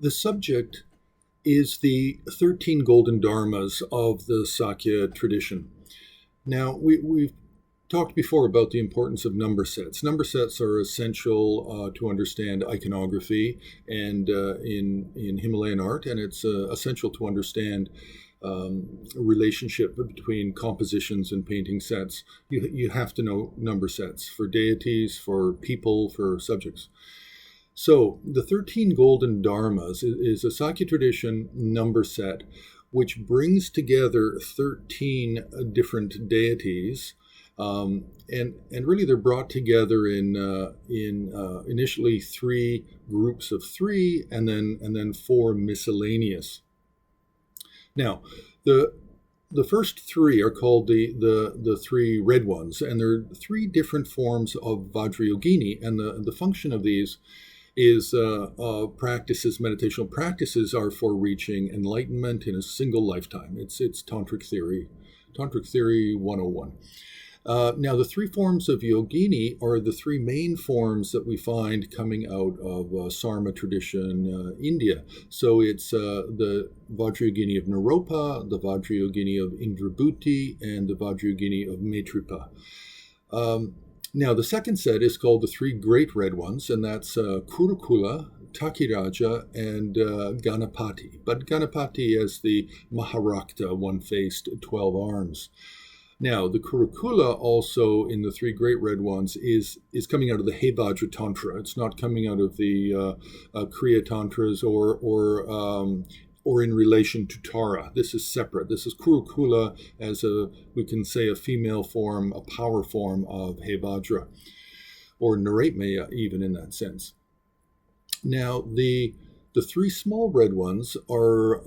The subject is the 13 Golden Dharmas of the Sakya tradition. Now, we've talked before about the importance of number sets. Number sets are essential to understand iconography and in Himalayan art, and it's essential to understand relationship between compositions and painting sets. You have to know number sets for deities, for people, for subjects. So the 13 Golden Dharmas is a Sakya tradition number set which brings together 13 different deities. And really they're brought together in initially three groups of three and then four miscellaneous. Now, the first three are called the three red ones, and they're three different forms of Vajrayogini, and the function of these is practices, meditational practices are for reaching enlightenment in a single lifetime. It's Tantric Theory 101. Now, the three forms of yogini are the three main forms that we find coming out of Sarma tradition, India. So it's the Vajrayogini of Naropa, the Vajrayogini of Indrabhuti, and the Vajrayogini of Maitripa. Now, the second set is called the three great red ones, and that's Kurukula, Takiraja, and Ganapati. But Ganapati as the Maharakta, one-faced 12 arms. Now, the Kurukula also in the three great red ones is coming out of the Hevajra Tantra. It's not coming out of the Kriya Tantras or in relation to Tara. This is separate. This is Kurukula as we can say a female form, a power form of Hevajra, or Naratmaya even in that sense. Now, the three small red ones are,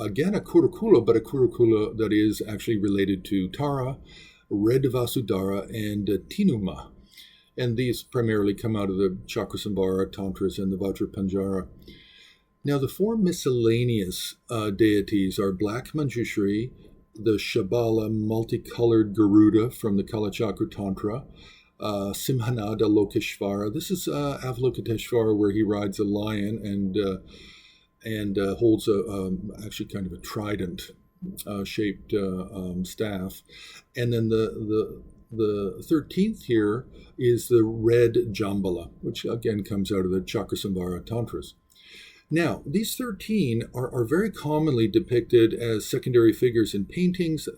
again, a Kurukula, but a Kurukula that is actually related to Tara, Red Vasudhara, and Tinuma. And these primarily come out of the Chakrasambhara Tantras and the Vajrapanjara. Now, the four miscellaneous deities are Black Manjushri, the Shabala multicolored Garuda from the Kalachakra Tantra, Simhanada Lokeshvara. This is Avalokiteshvara, where he rides a lion and holds actually kind of a trident shaped staff. And then the 13th here is the red Jambala, which again comes out of the Chakrasambhara Tantras. Now, these 13 are very commonly depicted as secondary figures in paintings.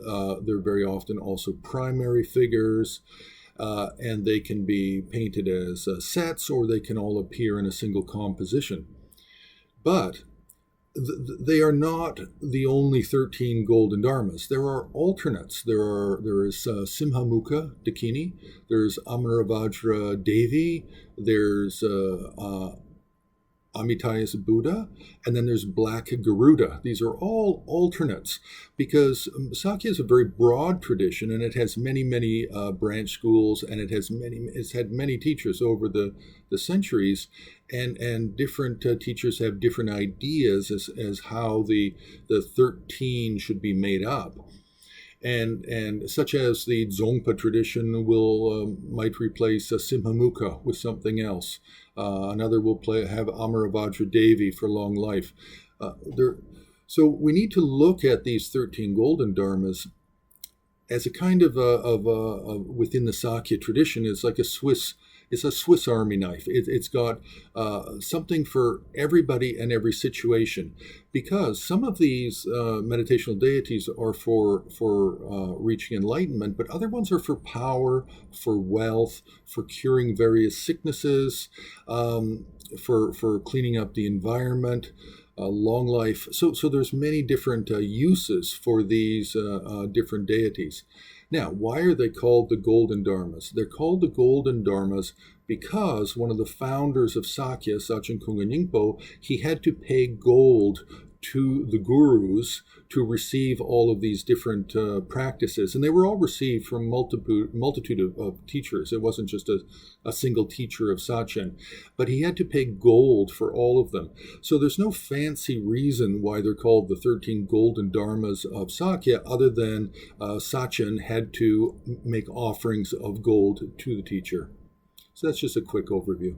They're very often also primary figures. And they can be painted as sets, or they can all appear in a single composition. But they are not the only 13 Golden Dharmas. There are alternates. There is Simhamukha Dakini, there's Amaravajra Devi, there's Amitayas Buddha, and then there's Black Garuda. These are all alternates because Sakya is a very broad tradition, and it has many branch schools, and it's had many teachers over the centuries, and different teachers have different ideas as how the 13 should be made up. And such as the Dzongpa tradition might replace Simhamukha with something else. Another will have Amaravajra Devi for long life. So we need to look at these 13 Golden Dharmas as a kind of within the Sakya tradition. It's like a Swiss Army knife. It's got something for everybody and every situation, because some of these meditational deities are for reaching enlightenment, but other ones are for power, for wealth, for curing various sicknesses, for cleaning up the environment, long life. So there's many different uses for these different deities. Now, why are they called the Golden Dharmas? They're called the Golden Dharmas because one of the founders of Sakya, Sachen Kunga Nyingpo, he had to pay gold to the gurus to receive all of these different practices. And they were all received from multitude of teachers. It wasn't just a single teacher of Sachen, but he had to pay gold for all of them. So there's no fancy reason why they're called the 13 Golden Dharmas of Sakya other than Sachen had to make offerings of gold to the teacher. So that's just a quick overview.